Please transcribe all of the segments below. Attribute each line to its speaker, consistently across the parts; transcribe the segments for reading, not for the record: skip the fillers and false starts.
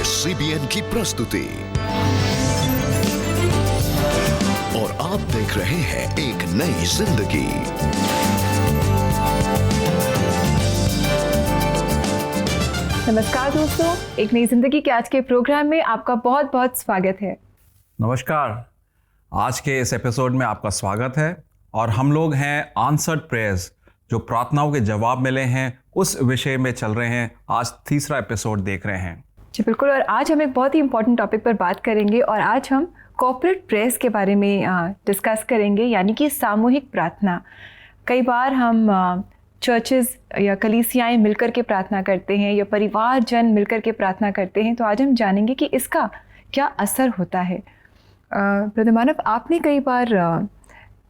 Speaker 1: है CBN की प्रस्तुति और आप देख रहे हैं एक नई जिंदगी।
Speaker 2: नमस्कार दोस्तों, एक नई जिंदगी के आज के प्रोग्राम में आपका बहुत बहुत स्वागत है।
Speaker 3: नमस्कार, आज के इस एपिसोड में आपका स्वागत है और हम लोग हैं आंसर्ड प्रेयर्स, जो प्रार्थनाओं के जवाब मिले हैं उस विषय में चल रहे हैं। आज तीसरा एपिसोड देख रहे हैं। जी
Speaker 2: बिल्कुल, और आज हम एक बहुत ही इंपॉर्टेंट टॉपिक पर बात करेंगे और आज हम कॉर्पोरेट प्रेयर्स के बारे में डिस्कस करेंगे, यानी कि सामूहिक प्रार्थना। कई बार हम चर्चेस या कलीसियाएं मिलकर के प्रार्थना करते हैं या परिवारजन मिलकर के प्रार्थना करते हैं, तो आज हम जानेंगे कि इसका क्या असर होता है। ब्रदर मानव, आपने कई बार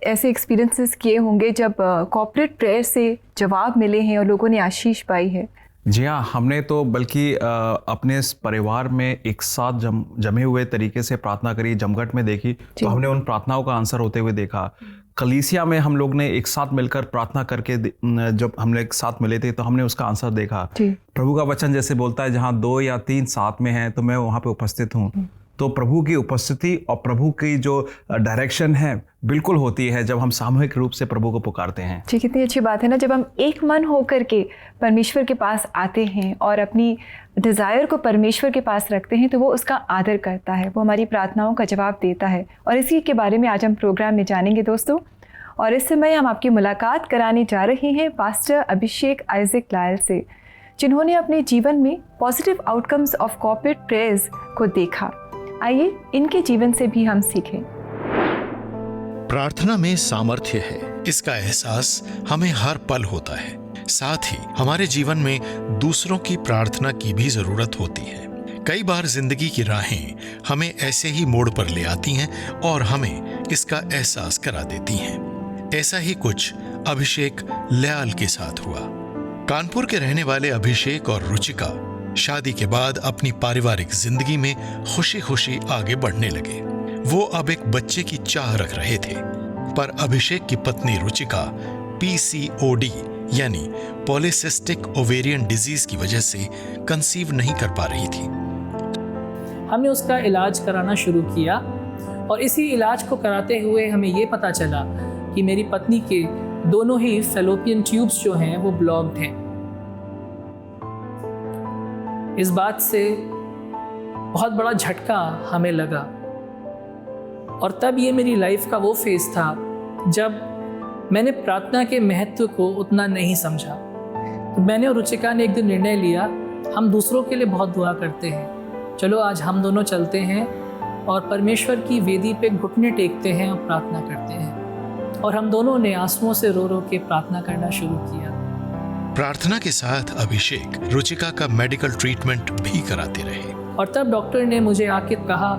Speaker 2: ऐसे एक्सपीरियंसेस किए होंगे जब कॉर्पोरेट प्रेयर से जवाब मिले हैं और लोगों ने आशीष पाई है।
Speaker 3: जी हाँ, हमने तो बल्कि अपने इस परिवार में एक साथ जमे हुए तरीके से प्रार्थना करी, जमघट में देखी, तो हमने उन प्रार्थनाओं का आंसर होते हुए देखा। कलीसिया में हम लोग ने एक साथ मिलकर प्रार्थना करके जब हम लोग एक साथ मिले थे तो हमने उसका आंसर देखा। प्रभु का वचन जैसे बोलता है, जहाँ 2 या 3 साथ में हैं तो मैं वहाँ पे उपस्थित हूँ। तो प्रभु की उपस्थिति और प्रभु की जो डायरेक्शन है बिल्कुल होती है जब हम सामूहिक रूप से प्रभु को पुकारते हैं।
Speaker 2: जी, कितनी अच्छी बात है ना, जब हम एक मन होकर के परमेश्वर के पास आते हैं और अपनी डिज़ायर को परमेश्वर के पास रखते हैं तो वो उसका आदर करता है, वो हमारी प्रार्थनाओं का जवाब देता है। और इसी के बारे में आज हम प्रोग्राम में जानेंगे दोस्तों। और इस समय हम आपकी मुलाकात कराने जा रहे हैं पास्टर अभिषेक आइजक लायल से, जिन्होंने अपने जीवन में positive outcomes of corporate prayers को देखा। आइए इनके जीवन से भी हम सीखें।
Speaker 4: प्रार्थना में सामर्थ्य है, इसका एहसास हमें हर पल होता है। साथ ही हमारे जीवन में दूसरों की प्रार्थना की भी जरूरत होती है। कई बार जिंदगी की राहें हमें ऐसे ही मोड़ पर ले आती हैं और हमें इसका एहसास करा देती हैं। ऐसा ही कुछ अभिषेक लयाल के साथ हुआ। कानपुर के रहने वाले अभिषेक और रुचिका शादी के बाद अपनी पारिवारिक जिंदगी में खुशी खुशी आगे बढ़ने लगे। वो अब एक बच्चे की चाह रख रहे थे, पर अभिषेक की पत्नी रुचिका PCOD यानी पॉलीसिस्टिक ओवेरियन डिजीज की वजह से कंसीव नहीं कर पा रही थी।
Speaker 5: हमने उसका इलाज कराना शुरू किया और इसी इलाज को कराते हुए हमें ये पता चला कि मेरी पत्नी के दोनों ही फैलोपियन ट्यूब्स जो हैं वो ब्लॉक्ड हैं। इस बात से बहुत बड़ा झटका हमें लगा और तब ये मेरी लाइफ का वो फेज था जब मैंने प्रार्थना के महत्व को उतना नहीं समझा। तो मैंने और रुचिका ने एक दिन निर्णय लिया, हम दूसरों के लिए बहुत दुआ करते हैं, चलो आज हम दोनों चलते हैं और परमेश्वर की वेदी पे घुटने टेकते हैं और प्रार्थना करते हैं। और हम दोनों ने आंसुओं से रो रो के प्रार्थना करना शुरू किया।
Speaker 4: प्रार्थना के साथ अभिषेक रुचिका का मेडिकल ट्रीटमेंट भी कराते रहे।
Speaker 5: और तब डॉक्टर ने मुझे आके कहा,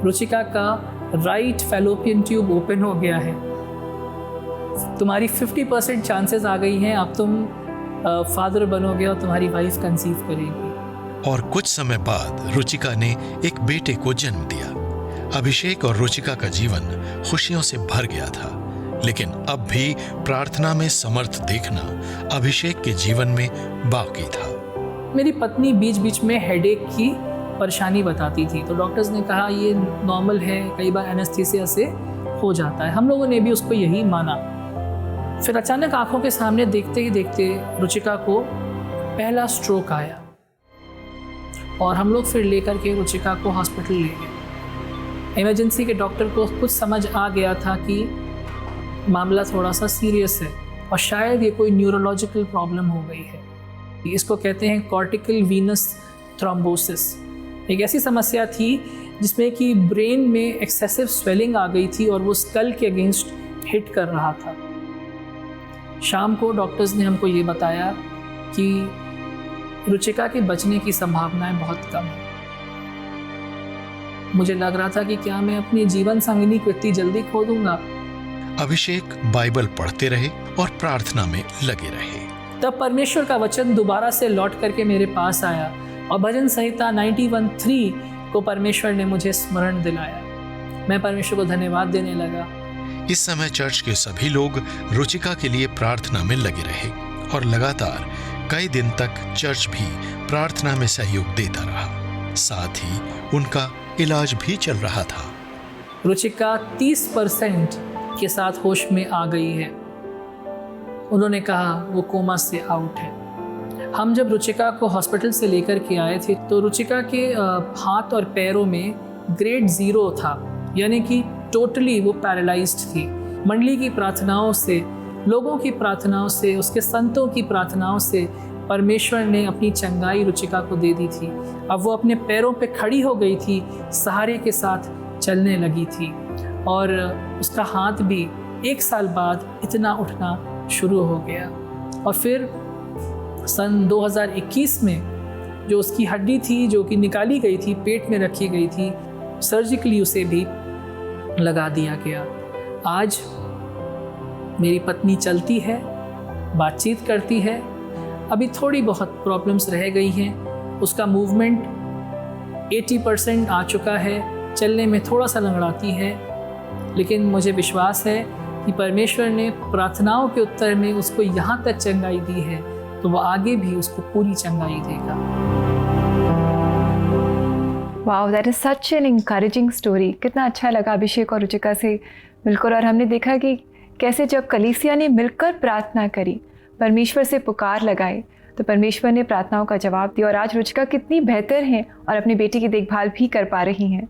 Speaker 5: रुचिका का राइट फैलोपियन ट्यूब ओपन हो गया है, तुम्हारी 50% चांसेस आ गई हैं, अब तुम फादर बनोगे और तुम्हारी वाइफ कंसीव करेगी।
Speaker 4: और कुछ समय बाद रुचिका ने एक बेटे को जन्म दिया। अभिषेक और रुचिका का जीवन खुशियों से भर गया था, लेकिन अब भी प्रार्थना में समर्थ देखना अभिषेक के जीवन में बाकी था।
Speaker 5: मेरी पत्नी बीच बीच में हेडेक की परेशानी बताती थी, तो डॉक्टर्स ने कहा ये नॉर्मल है, कई बार एनेस्थीसिया से हो जाता है। हम लोगों ने भी उसको यही माना। फिर अचानक आंखों के सामने देखते ही देखते रुचिका को पहला स्ट्रोक आया और हम लोग फिर लेकर के रुचिका को हॉस्पिटल ले गए। इमरजेंसी के डॉक्टर को कुछ समझ आ गया था कि मामला थोड़ा सा सीरियस है और शायद ये कोई न्यूरोलॉजिकल प्रॉब्लम हो गई है। इसको कहते हैं कॉर्टिकल वीनस थ्रोम्बोसिस। एक ऐसी समस्या थी जिसमें कि ब्रेन में एक्सेसिव स्वेलिंग आ गई थी और वो स्कल के अगेंस्ट हिट कर रहा था। शाम को डॉक्टर्स ने हमको ये बताया कि रुचिका के बचने की संभावनाएं बहुत कम है। मुझे लग रहा था कि क्या मैं अपनी जीवन संगिनी को इतनी जल्दी खो दूंगा।
Speaker 4: अभिषेक बाइबल पढ़ते रहे और प्रार्थना में लगे रहे।
Speaker 5: तब परमेश्वर का वचन दोबारा से लौट करके मेरे पास आया और भजन संहिता 91:3 को परमेश्वर ने मुझे स्मरण दिलाया। मैं परमेश्वर को धन्यवाद देने लगा।
Speaker 4: इस समय चर्च के सभी लोग रुचिका के लिए प्रार्थना में लगे रहे और लगातार कई दिन तक चर्च भी प्रार्थना में सहयोग देता रहा। साथ ही उनका इलाज भी चल रहा था।
Speaker 5: रुचिका 30% के साथ होश में आ गई है। उन्होंने कहा वो कोमा से आउट है। हम जब रुचिका को हॉस्पिटल से लेकर के आए थे तो रुचिका के हाथ और पैरों में ग्रेड 0 था, यानी कि टोटली वो पैरालाइज्ड थी। मंडली की प्रार्थनाओं से, लोगों की प्रार्थनाओं से, उसके संतों की प्रार्थनाओं से परमेश्वर ने अपनी चंगाई रुचिका को दे दी थी। अब वो अपने पैरों पे खड़ी हो गई थी, सहारे के साथ चलने लगी थी और उसका हाथ भी 1 साल बाद इतना उठना शुरू हो गया। और फिर सन 2021 में जो उसकी हड्डी थी जो कि निकाली गई थी, पेट में रखी गई थी, सर्जिकली उसे भी लगा दिया गया। आज मेरी पत्नी चलती है, बातचीत करती है। अभी थोड़ी बहुत प्रॉब्लम्स रह गई हैं। उसका मूवमेंट 80% आ चुका है, चलने में थोड़ा सा लंगड़ाती है, लेकिन मुझे विश्वास है कि परमेश्वर ने प्रार्थनाओं के उत्तर में उसको यहाँ तक चंगाई दी है तो वो आगे भी उसको पूरी चंगाई देगा।
Speaker 2: Wow, that is such an encouraging story. कितना अच्छा लगा अभिषेक और रुचिका से मिलकर, और हमने देखा कि कैसे जब कलीसिया ने मिलकर प्रार्थना करी, परमेश्वर से पुकार लगाए, तो परमेश्वर ने प्रार्थनाओं का जवाब दिया। और आज रुचिका कितनी बेहतर हैं और अपनी बेटी की देखभाल भी कर पा रही हैं।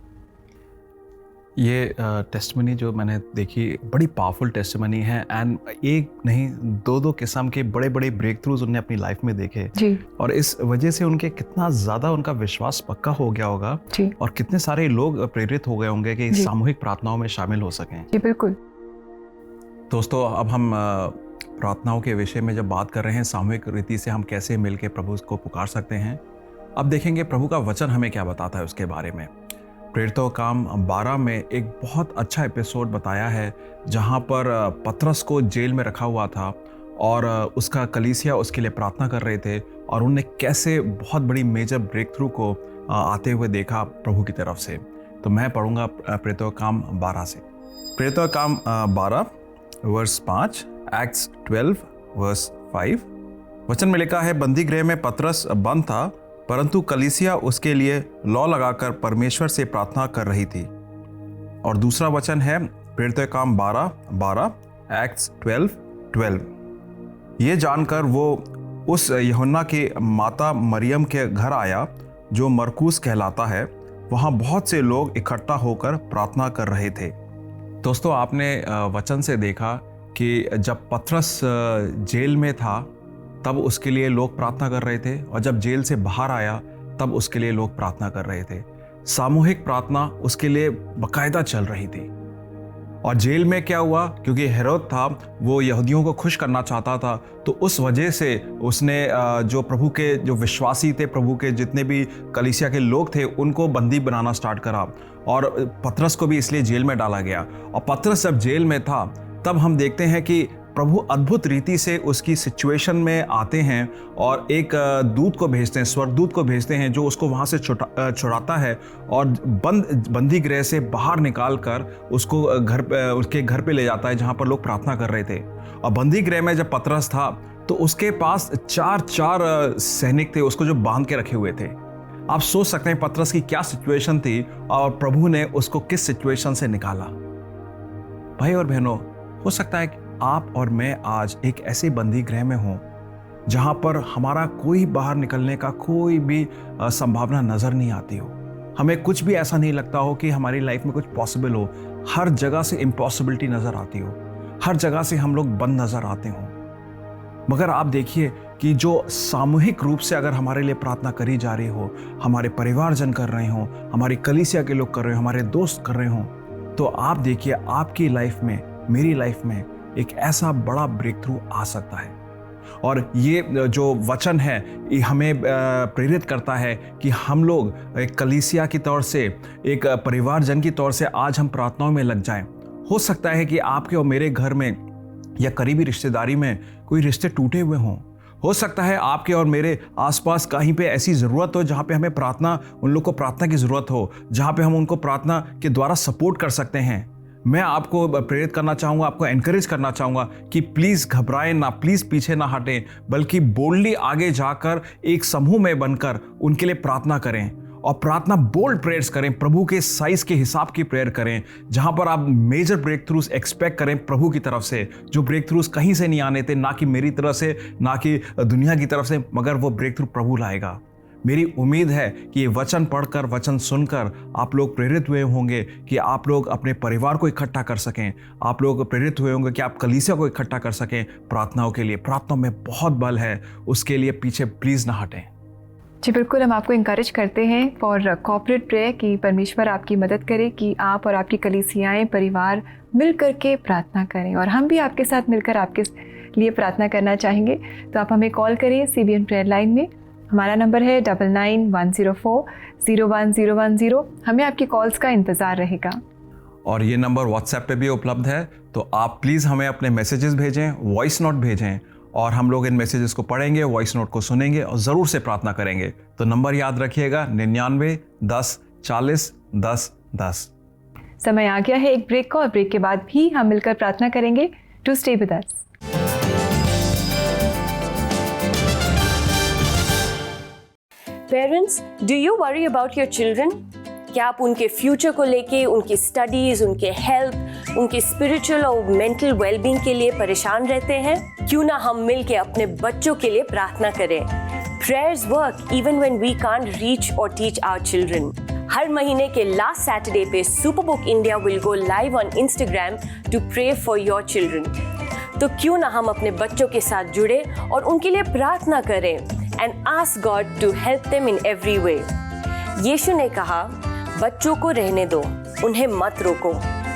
Speaker 3: ये टेस्टिमनी जो मैंने देखी बड़ी पावरफुल टेस्टिमनी है, एंड एक नहीं 2 किस्म के बड़े बड़े ब्रेक थ्रूज उन्होंने अपनी लाइफ में देखे
Speaker 2: जी।
Speaker 3: और इस वजह से उनके कितना ज़्यादा उनका विश्वास पक्का हो गया होगा
Speaker 2: जी।
Speaker 3: और कितने सारे लोग प्रेरित हो गए होंगे कि सामूहिक प्रार्थनाओं में शामिल हो सकें।
Speaker 2: जी बिल्कुल।
Speaker 3: दोस्तों, अब हम प्रार्थनाओं के विषय में जब बात कर रहे हैं, सामूहिक रीति से हम कैसे मिलकर प्रभु को पुकार सकते हैं, अब देखेंगे प्रभु का वचन हमें क्या बताता है उसके बारे में। प्रेरितों काम 12 में एक बहुत अच्छा एपिसोड बताया है जहां पर पतरस को जेल में रखा हुआ था और उसका कलीसिया उसके लिए प्रार्थना कर रहे थे और उन्होंने कैसे बहुत बड़ी मेजर ब्रेक थ्रू को आते हुए देखा प्रभु की तरफ से। तो मैं पढ़ूंगा प्रेरितों काम 12 से। प्रेरितों काम 12 वर्स 5, एक्ट्स 12 वर्स 5। वचन में लिखा है, बंदी गृह में पतरस बंद था, परंतु कलीसिया उसके लिए लौ लगाकर परमेश्वर से प्रार्थना कर रही थी। और दूसरा वचन है प्रेरितों काम 12 एक्ट्स 12। ये जानकर वो उस यूहन्ना की माता मरियम के घर आया जो मरकूस कहलाता है। वहाँ बहुत से लोग इकट्ठा होकर प्रार्थना कर रहे थे। दोस्तों, आपने वचन से देखा कि जब पतरस जेल में था तब उसके लिए लोग प्रार्थना कर रहे थे और जब जेल से बाहर आया तब उसके लिए लोग प्रार्थना कर रहे थे। सामूहिक प्रार्थना उसके लिए बाकायदा चल रही थी। और जेल में क्या हुआ, क्योंकि हेरोद था, वो यहूदियों को खुश करना चाहता था, तो उस वजह से उसने जो प्रभु के जो विश्वासी थे, प्रभु के जितने भी कलीसिया के लोग थे, उनको बंदी बनाना स्टार्ट करा और पतरस को भी इसलिए जेल में डाला गया। और पतरस जब जेल में था तब हम देखते हैं कि प्रभु अद्भुत रीति से उसकी सिचुएशन में आते हैं और एक दूत को भेजते हैं, स्वर्गदूत को भेजते हैं, जो उसको वहाँ से छुड़ाता है और बंदी गृह से बाहर निकाल कर उसको उसके घर पे ले जाता है जहाँ पर लोग प्रार्थना कर रहे थे। और बंदी गृह में जब पतरस था तो उसके पास 4 सैनिक थे उसको जो बांध के रखे हुए थे। आप सोच सकते हैं पतरस की क्या सिचुएशन थी और प्रभु ने उसको किस सिचुएशन से निकाला। भाई और बहनों, हो सकता है आप और मैं आज एक ऐसे बंदी गृह में हों जहां पर हमारा कोई बाहर निकलने का कोई भी संभावना नजर नहीं आती हो। हमें कुछ भी ऐसा नहीं लगता हो कि हमारी लाइफ में कुछ पॉसिबल हो। हर जगह से इम्पॉसिबिलिटी नजर आती हो, हर जगह से हम लोग बंद नजर आते हों। मगर आप देखिए कि जो सामूहिक रूप से अगर हमारे लिए प्रार्थना करी जा रही हो, हमारे परिवारजन कर रहे हों, हमारी कलीसिया के लोग कर रहे हो, हमारे दोस्त कर रहे हों, तो आप देखिए आपकी लाइफ में, मेरी लाइफ में एक ऐसा बड़ा ब्रेक थ्रू आ सकता है। और ये जो वचन है ये हमें प्रेरित करता है कि हम लोग एक कलीसिया की तौर से, एक परिवारजन की तौर से आज हम प्रार्थनाओं में लग जाएं। हो सकता है कि आपके और मेरे घर में या करीबी रिश्तेदारी में कोई रिश्ते टूटे हुए हों। हो सकता है आपके और मेरे आसपास कहीं पे ऐसी ज़रूरत हो जहाँ पे हमें प्रार्थना, उन लोग को प्रार्थना की ज़रूरत हो, जहाँ पे हम उनको प्रार्थना के द्वारा सपोर्ट कर सकते हैं। मैं आपको प्रेरित करना चाहूँगा, आपको एनकरेज करना चाहूँगा कि प्लीज़ घबराएं ना, प्लीज़ पीछे ना हटें, बल्कि बोल्डली आगे जाकर एक समूह में बनकर उनके लिए प्रार्थना करें। और प्रार्थना बोल्ड प्रेयर्स करें, प्रभु के साइज के हिसाब की प्रेयर करें, जहां पर आप मेजर ब्रेक थ्रूज एक्सपेक्ट करें प्रभु की तरफ से, जो ब्रेक थ्रूज कहीं से नहीं आने थे, ना कि मेरी तरफ से, ना कि दुनिया की तरफ से, मगर वो ब्रेक थ्रू प्रभु लाएगा। मेरी उम्मीद है कि ये वचन पढ़कर, वचन सुनकर आप लोग प्रेरित हुए होंगे कि आप लोग अपने परिवार को इकट्ठा कर सकें, आप लोग प्रेरित हुए होंगे कि आप कलीसिया को इकट्ठा कर सकें प्रार्थनाओं के लिए। प्रार्थनाओं में बहुत बल है, उसके लिए पीछे प्लीज़ ना हटें।
Speaker 2: जी बिल्कुल, हम आपको इंकरेज करते हैं फॉर कॉर्पोरेट प्रेयर कि परमेश्वर आपकी मदद करे कि आप और आपकी कलीसियाएँ, परिवार मिल कर के प्रार्थना करें, और हम भी आपके साथ मिलकर आपके लिए प्रार्थना करना चाहेंगे। तो आप हमें कॉल करें CBN प्रेयर लाइन में। हमारा नंबर है 9910401010। हमें आपकी कॉल्स का इंतज़ार रहेगा।
Speaker 3: और ये नंबर व्हाट्सएप पे भी उपलब्ध है, तो आप प्लीज़ हमें अपने मैसेजेस भेजें, वॉइस नोट भेजें, और हम लोग इन मैसेजेस को पढ़ेंगे, वॉइस नोट को सुनेंगे और ज़रूर से प्रार्थना करेंगे। तो नंबर याद रखिएगा 99 10 40 10 10।
Speaker 2: समय आ गया है एक ब्रेक का, और ब्रेक के बाद भी हम मिलकर प्रार्थना करेंगे। To stay with us.
Speaker 6: Parents, do you worry about your children? क्या आप उनके फ्यूचर को लेके, उनकी स्टडीज, उनके हेल्थ, उनके स्पिरिचुअल और मेंटल वेलबींग के लिए परेशान रहते हैं? क्यों ना हम मिलके अपने बच्चों के लिए प्रार्थना करें। Prayers work even when we can't reach और टीच आवर चिल्ड्रन। हर महीने के लास्ट सैटरडे पे superbook India will go live on Instagram to pray for your children. तो क्यों ना हम अपने बच्चों के साथ जुड़े और उनके लिए प्रार्थना करें and ask God to help them in every way। यीशु ने कहा, बच्चों को रहने दो, उन्हें मत रोको,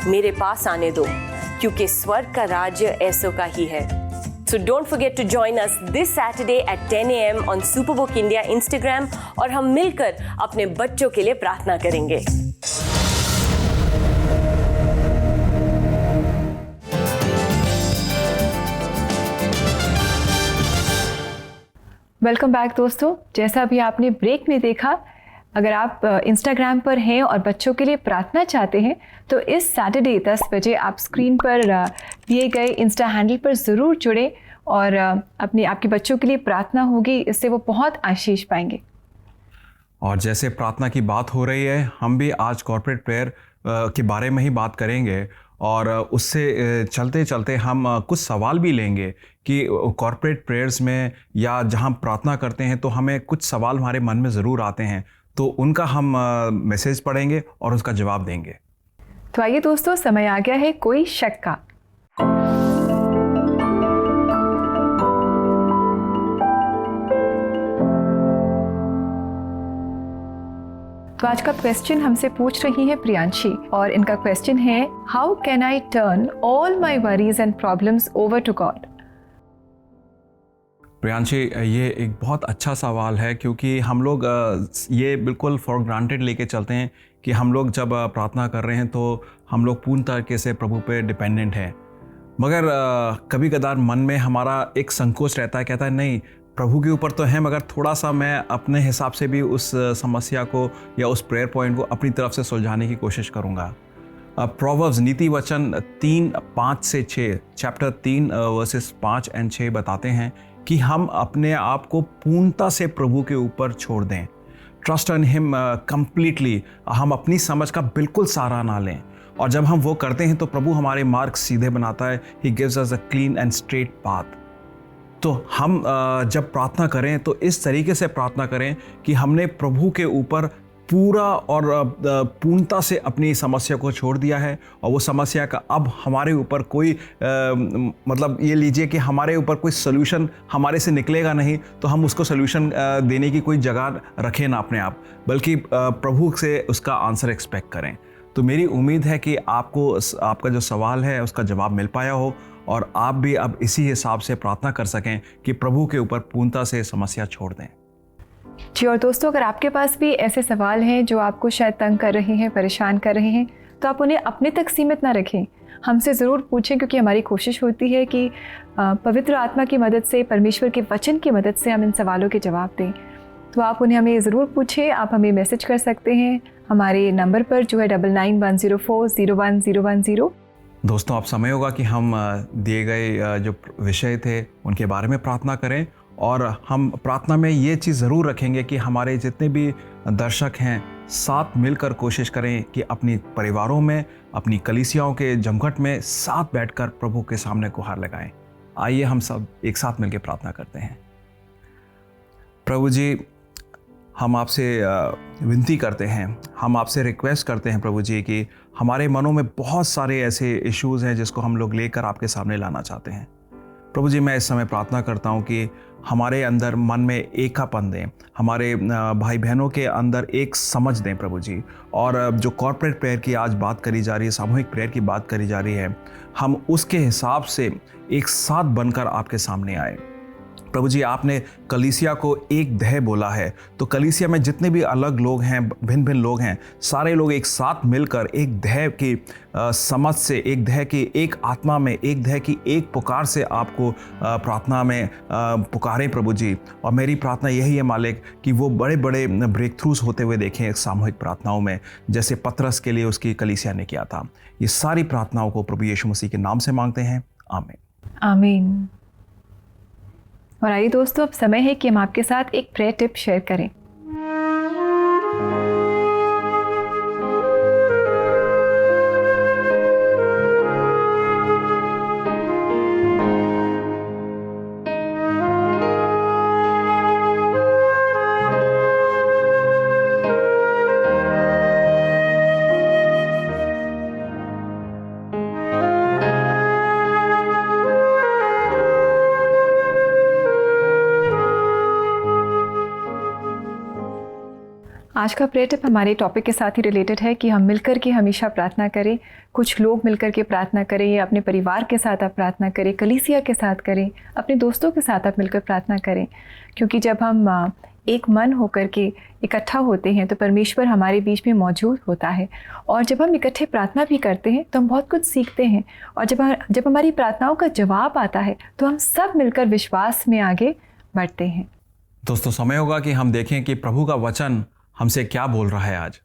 Speaker 6: मेरे पास आने दो, क्योंकि स्वर्ग का राज्य ऐसों का ही है। So don't forget to join us this Saturday at 10 AM on Superbook India Instagram, और हम मिलकर अपने बच्चों के लिए प्रार्थना करेंगे।
Speaker 2: वेलकम बैक दोस्तों। जैसा भी आपने ब्रेक में देखा, अगर आप इंस्टाग्राम पर हैं और बच्चों के लिए प्रार्थना चाहते हैं तो इस सैटरडे 10 बजे आप स्क्रीन पर दिए गए इंस्टा हैंडल पर ज़रूर जुड़ें, और आपके बच्चों के लिए प्रार्थना होगी, इससे वो बहुत आशीष पाएंगे।
Speaker 3: और जैसे प्रार्थना की बात हो रही है, हम भी आज कॉर्पोरेट प्रेयर के बारे में ही बात करेंगे, और उससे चलते चलते हम कुछ सवाल भी लेंगे कि कॉर्पोरेट प्रेयर्स में या जहाँ प्रार्थना करते हैं तो हमें कुछ सवाल हमारे मन में ज़रूर आते हैं, तो उनका हम मैसेज पढ़ेंगे और उसका जवाब देंगे।
Speaker 2: तो आइए दोस्तों, समय आ गया है कोई शक का। तो आज का क्वेश्चन हमसे पूछ रही है प्रियांशी, और इनका क्वेश्चन है, how can I turn all my worries and problems over to God?
Speaker 3: Priyanshi, ये एक बहुत अच्छा सवाल है, क्योंकि हम लोग ये बिल्कुल फॉर ग्रांटेड लेके चलते हैं कि हम लोग जब प्रार्थना कर रहे हैं तो हम लोग पूर्ण तरीके से प्रभु पे डिपेंडेंट हैं। मगर कभी कदार मन में हमारा एक संकोच रहता है, कहता है नहीं, प्रभु के ऊपर तो है, मगर थोड़ा सा मैं अपने हिसाब से भी उस समस्या को या उस प्रेयर पॉइंट को अपनी तरफ से सुलझाने की कोशिश करूँगा। प्रोवर्ब्स नीति वचन 3:5-6 चैप्टर 3 वर्सेस 5 और 6 बताते हैं कि हम अपने आप को पूर्णता से प्रभु के ऊपर छोड़ दें। Trust on him completely. हम अपनी समझ का बिल्कुल सहारा ना लें, और जब हम वो करते हैं तो प्रभु हमारे मार्ग सीधे बनाता है। He gives us a clean and straight path. तो हम जब प्रार्थना करें तो इस तरीके से प्रार्थना करें कि हमने प्रभु के ऊपर पूरा और पूर्णता से अपनी समस्या को छोड़ दिया है, और वो समस्या का अब हमारे ऊपर कोई मतलब ये लीजिए कि हमारे ऊपर कोई सोल्यूशन हमारे से निकलेगा नहीं, तो हम उसको सोल्यूशन देने की कोई जगह रखें ना अपने आप, बल्कि प्रभु से उसका आंसर एक्सपेक्ट करें। तो मेरी उम्मीद है कि आपको आपका जो सवाल है उसका जवाब मिल पाया हो, और आप भी अब इसी हिसाब से प्रार्थना कर सकें कि प्रभु के ऊपर पूर्णता से समस्या छोड़ दें।
Speaker 2: जी, और दोस्तों, अगर आपके पास भी ऐसे सवाल हैं जो आपको शायद तंग कर रहे हैं, परेशान कर रहे हैं, तो आप उन्हें अपने तक सीमित ना रखें, हमसे ज़रूर पूछें, क्योंकि हमारी कोशिश होती है कि पवित्र आत्मा की मदद से, परमेश्वर के वचन की मदद से हम इन सवालों के जवाब दें। तो आप उन्हें हमें ज़रूर पूछें। आप हमें मैसेज कर सकते हैं हमारे नंबर पर जो है 9910401010। दोस्तों,
Speaker 3: आप समय होगा कि हम दिए गए जो विषय थे उनके बारे में प्रार्थना करें, और हम प्रार्थना में ये चीज़ ज़रूर रखेंगे कि हमारे जितने भी दर्शक हैं साथ मिलकर कोशिश करें कि अपनी परिवारों में, अपनी कलीसियाओं के जमघट में साथ बैठकर प्रभु के सामने गुहार लगाएं। आइए हम सब एक साथ मिलकर प्रार्थना करते हैं। प्रभु जी, हम आपसे विनती करते हैं, हम आपसे रिक्वेस्ट करते हैं प्रभु जी कि हमारे मनों में बहुत सारे ऐसे इश्यूज़ हैं जिसको हम लोग लेकर आपके सामने लाना चाहते हैं। प्रभु जी, मैं इस समय प्रार्थना करता हूँ कि हमारे अंदर मन में एकापन दें, हमारे भाई बहनों के अंदर एक समझ दें प्रभु जी। और जो कॉर्पोरेट प्रेयर की आज बात करी जा रही है, सामूहिक प्रेयर की बात करी जा रही है, हम उसके हिसाब से एक साथ बनकर आपके सामने आए। प्रभु जी, आपने कलीसिया को एक देह बोला है, तो कलीसिया में जितने भी अलग लोग हैं, भिन्न भिन्न लोग हैं, सारे लोग एक साथ मिलकर एक देह की समझ से, एक देह की एक आत्मा में, एक देह की एक पुकार से आपको प्रार्थना में पुकारें प्रभु जी। और मेरी प्रार्थना यही है मालिक कि वो बड़े बड़े ब्रेक थ्रूज होते हुए देखें सामूहिक प्रार्थनाओं में, जैसे पतरस के लिए उसकी कलीसिया ने किया था। ये सारी प्रार्थनाओं को प्रभु यीशु मसीह के नाम से मांगते हैं, आमीन।
Speaker 2: आमीन। और आइए दोस्तों, अब समय है कि हम आपके साथ एक प्रेयर टिप शेयर करें। आज का प्रेयर टिप हमारे टॉपिक के साथ ही रिलेटेड है कि हम मिलकर के हमेशा प्रार्थना करें। कुछ लोग मिलकर के प्रार्थना करें, या अपने परिवार के साथ आप प्रार्थना करें, कलीसिया के साथ करें, अपने दोस्तों के साथ आप मिलकर प्रार्थना करें। क्योंकि जब हम एक मन होकर के इकट्ठा होते हैं तो परमेश्वर हमारे बीच में मौजूद होता है। और जब हम इकट्ठे प्रार्थना भी करते हैं तो हम बहुत कुछ सीखते हैं। और जब हमारी प्रार्थनाओं का जवाब आता है तो हम सब मिलकर विश्वास में आगे बढ़ते हैं।
Speaker 3: दोस्तों, समय होगा कि हम देखें कि प्रभु का वचन हमसे क्या बोल रहा है आज।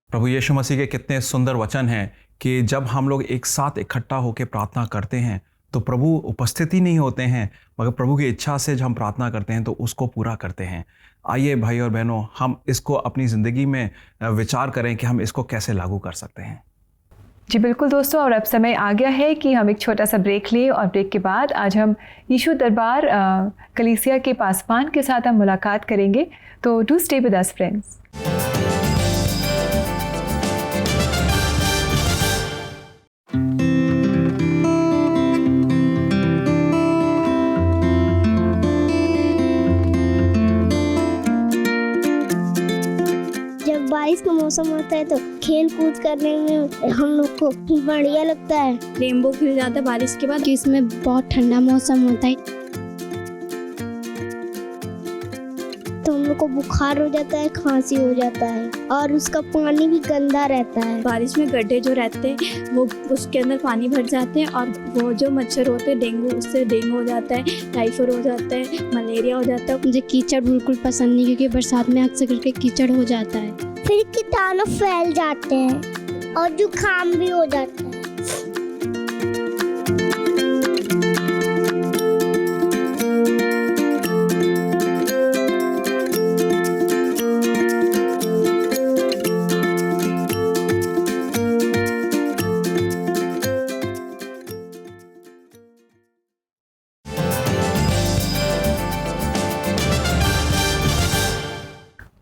Speaker 3: प्रभु यीशु मसीह के कितने सुंदर वचन हैं कि जब हम लोग एक साथ इकट्ठा होकर प्रार्थना करते हैं तो प्रभु उपस्थित ही नहीं होते हैं, मगर प्रभु की इच्छा से जब हम प्रार्थना करते हैं तो उसको पूरा करते हैं। आइए भाई और बहनों, हम इसको अपनी ज़िंदगी में विचार करें कि हम इसको कैसे लागू कर सकते हैं।
Speaker 2: जी बिल्कुल दोस्तों, और अब समय आ गया है कि हम एक छोटा सा ब्रेक लें, और ब्रेक के बाद आज हम यीशु दरबार कलीसिया के पासवान के साथ हम मुलाकात करेंगे। तो do stay with us friends.
Speaker 7: बारिश का मौसम होता है तो खेल कूद करने में हम लोग को बढ़िया लगता है।
Speaker 8: रेनबो खिल जाता है बारिश के बाद,
Speaker 7: कि इसमें बहुत ठंडा मौसम होता है तो हम लोग को बुखार हो जाता है, खांसी हो जाता है, और उसका पानी भी गंदा रहता है।
Speaker 8: बारिश में गड्ढे जो रहते हैं वो उसके अंदर पानी भर जाते हैं, और वो जो मच्छर होते हैं डेंगू, उससे डेंगू हो जाता है, टाइफाइड हो जाता है, मलेरिया हो जाता है।
Speaker 7: मुझे कीचड़ बिल्कुल पसंद नहीं, क्योंकि बरसात में अक्सर करके कीचड़ हो जाता है, फिर कीटाणु फैल जाते हैं और जुकाम भी हो जाता है।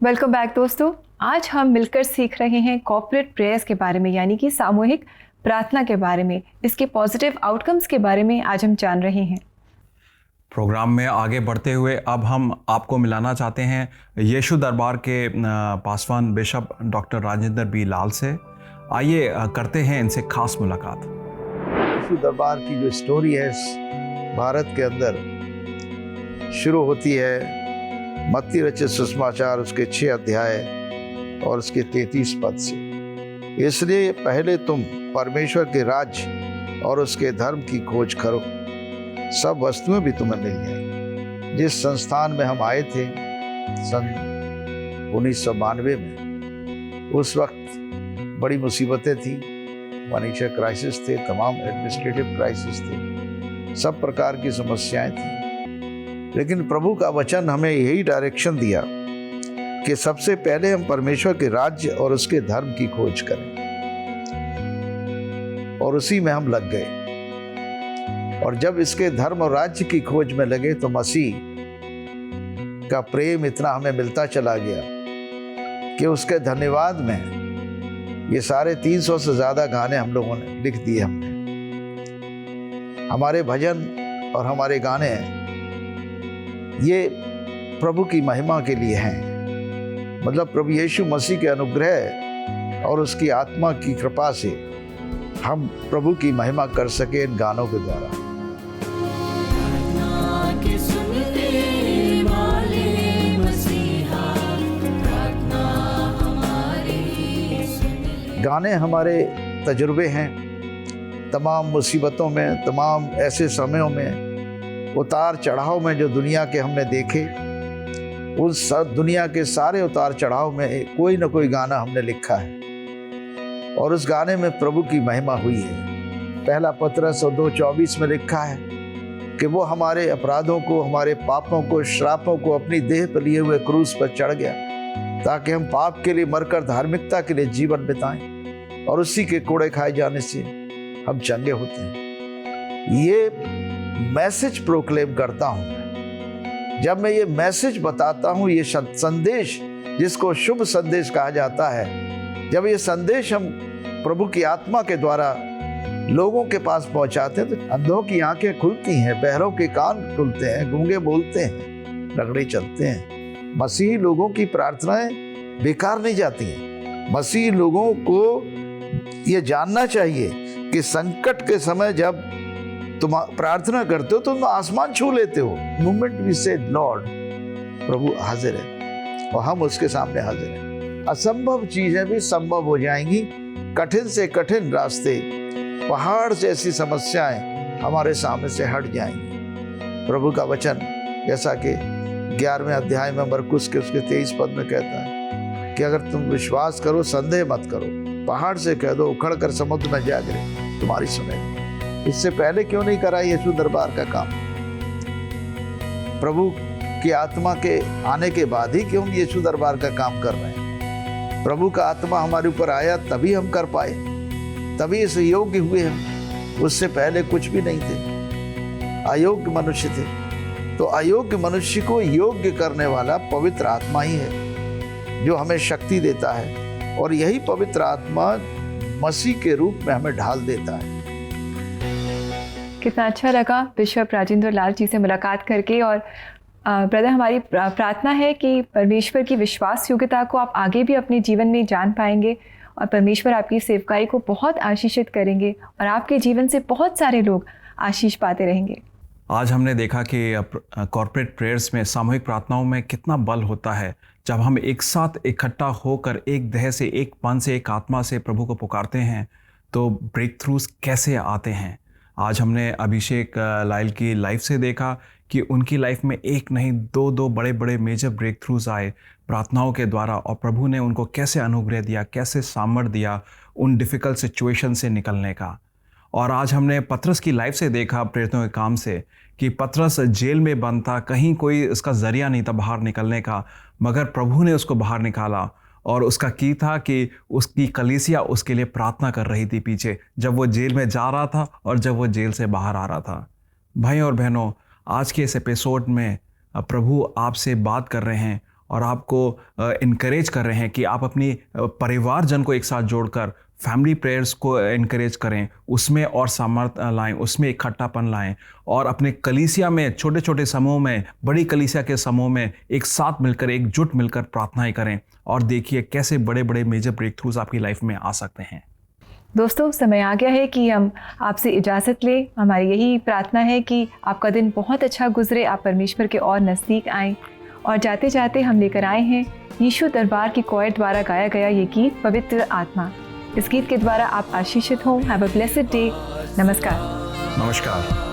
Speaker 2: वेलकम बैक दोस्तों। आज हम मिलकर सीख रहे हैं कॉर्पोरेट प्रेयर्स के बारे में, यानी कि सामूहिक प्रार्थना के बारे में। इसके पॉजिटिव आउटकम्स के बारे में आज हम जान रहे हैं।
Speaker 3: प्रोग्राम में आगे बढ़ते हुए अब हम आपको मिलाना चाहते हैं यीशु दरबार के पासवान bishop doctor Rajendra B Lal से। आइए करते हैं इनसे खास मुलाकात।
Speaker 9: यीशु दरबार की जो स्टोरी है भारत के अंदर शुरू होती है मत्ती रचित सुसमाचार उसके 6 अध्याय और उसके 33 पद से। इसलिए पहले तुम परमेश्वर के राज्य और उसके धर्म की खोज करो, सब वस्तुएं भी तुम्हें मिल जाएंगी। जिस संस्थान में हम आए थे सन 1992 में, उस वक्त बड़ी मुसीबतें थी, फाइनेंशियल क्राइसिस थे, तमाम एडमिनिस्ट्रेटिव क्राइसिस थे, सब प्रकार की समस्याएं थी। लेकिन प्रभु का वचन हमें यही डायरेक्शन दिया कि सबसे पहले हम परमेश्वर के राज्य और उसके धर्म की खोज करें, और उसी में हम लग गए। और जब इसके धर्म और राज्य की खोज में लगे तो मसीह का प्रेम इतना हमें मिलता चला गया कि उसके धन्यवाद में ये सारे 300 से ज़्यादा गाने हम लोगों ने लिख दिए। हमने हमारे भजन और हमारे गाने ये प्रभु की महिमा के लिए हैं। मतलब प्रभु यीशु मसीह के अनुग्रह और उसकी आत्मा की कृपा से हम प्रभु की महिमा कर सके इन गानों के द्वारा। गाने हमारे तजुर्बे हैं, तमाम मुसीबतों में, तमाम ऐसे समयों में, उतार चढ़ाव में जो दुनिया के हमने देखे, उस दुनिया के सारे उतार चढ़ाव में कोई ना कोई गाना हमने लिखा है और उस गाने में प्रभु की महिमा हुई है। पहला पत्रस 2:24 में लिखा है कि वो हमारे अपराधों को, हमारे पापों को, श्रापों को अपनी देह पर लिए हुए क्रूस पर चढ़ गया ताकि हम पाप के लिए मरकर धार्मिकता के लिए जीवन बिताएं और उसी के कोड़े खाए जाने से हम चंगे होते हैं। ये मैसेज प्रोक्लेम करता हूं। जब मैं ये मैसेज बताता हूं, ये संदेश जिसको शुभ संदेश कहा जाता है, जब ये संदेश हम प्रभु की आत्मा के द्वारा लोगों के पास पहुंचाते हैं तो अंधों की आंखें खुलती हैं, बहरों के कान खुलते हैं, गूंगे बोलते हैं, लंगड़े चलते हैं। मसीही लोगों की प्रार्थनाएं बेकार नहीं जाती हैं। मसीही लोगों को ये जानना चाहिए कि संकट के समय जब तुम प्रार्थना करते हो तो तुम आसमान छू लेते हो। मोमेंट वी से लॉर्ड, प्रभु हाजिर है और हम उसके सामने हाजिर हैं। असंभव चीजें भी संभव हो जाएंगी। कठिन से कठिन रास्ते, पहाड़ जैसी समस्याएं हमारे सामने से हट जाएंगी। प्रभु का वचन जैसा कि 11वें अध्याय में मरकुस के उसके 23 पद में कहता है कि अगर तुम विश्वास करो, संदेह मत करो, पहाड़ से कह दो उखड़ कर समुद्र में जा गिरे, तुम्हारी सुने। इससे पहले क्यों नहीं करा यीशु दरबार का काम? प्रभु की आत्मा के आने के बाद ही क्यों यीशु दरबार का काम कर रहे हैं? प्रभु का आत्मा हमारे ऊपर आया तभी हम कर पाए, तभी इस योग्य हुए हम। उससे पहले कुछ भी नहीं थे, अयोग्य मनुष्य थे। तो अयोग्य मनुष्य को योग्य करने वाला पवित्र आत्मा ही है जो हमें शक्ति देता है, और यही पवित्र आत्मा मसीह के रूप में हमें ढाल देता है।
Speaker 2: कितना अच्छा लगा बिशप राजेंद्र लाल जी से मुलाकात करके। और ब्रदर, हमारी प्रार्थना है कि परमेश्वर की विश्वास योग्यता को आप आगे भी अपने जीवन में जान पाएंगे और परमेश्वर आपकी सेवकाई को बहुत आशीषित करेंगे और आपके जीवन से बहुत सारे लोग आशीष पाते रहेंगे।
Speaker 3: आज हमने देखा कि कॉर्पोरेट प्रेयर्स में, सामूहिक प्रार्थनाओं में कितना बल होता है जब हम एक साथ इकट्ठा होकर एक देह से, एक मन से, एक आत्मा से प्रभु को पुकारते हैं तो ब्रेक थ्रूज कैसे आते हैं। आज हमने अभिषेक लाइल की लाइफ से देखा कि उनकी लाइफ में एक नहीं दो बड़े बड़े मेजर ब्रेक थ्रूज आए प्रार्थनाओं के द्वारा, और प्रभु ने उनको कैसे अनुग्रह दिया, कैसे सामर्थ्य दिया उन डिफ़िकल्ट सिचुएशन से निकलने का। और आज हमने पतरस की लाइफ से देखा, प्रेरितों के काम से, कि पतरस जेल में बंद था, कहीं कोई इसका ज़रिया नहीं था बाहर निकलने का, मगर प्रभु ने उसको बाहर निकाला। और उसका की था कि उसकी कलीसिया उसके लिए प्रार्थना कर रही थी पीछे, जब वो जेल में जा रहा था और जब वो जेल से बाहर आ रहा था। भाई और बहनों, आज के इस एपिसोड में प्रभु आपसे बात कर रहे हैं और आपको इनकरेज कर रहे हैं कि आप अपनी परिवारजन को एक साथ जोड़कर फैमिली प्रेयर्स को इनकरेज करें, उसमें और सामर्थ्य लाएं, उसमें इकट्ठापन लाएं और अपने कलीसिया में छोटे छोटे समूह में, बड़ी कलीसिया के समूह में एक साथ मिलकर, एकजुट मिलकर प्रार्थनाएं करें और देखिए कैसे बड़े बड़े मेजर ब्रेक थ्रूज आपकी लाइफ में आ सकते हैं।
Speaker 2: दोस्तों, समय आ गया है कि हम आपसे इजाज़त लें। हमारी यही प्रार्थना है कि आपका दिन बहुत अच्छा गुजरे, आप परमेश्वर के और नज़दीक आएँ। और जाते जाते हम लेकर आए हैं यीशु दरबार की कोयर द्वारा गाया गया ये गीत पवित्र आत्मा। इस गीत के द्वारा आप आशीषित हों। Have a blessed day. नमस्कार।
Speaker 3: नमस्कार।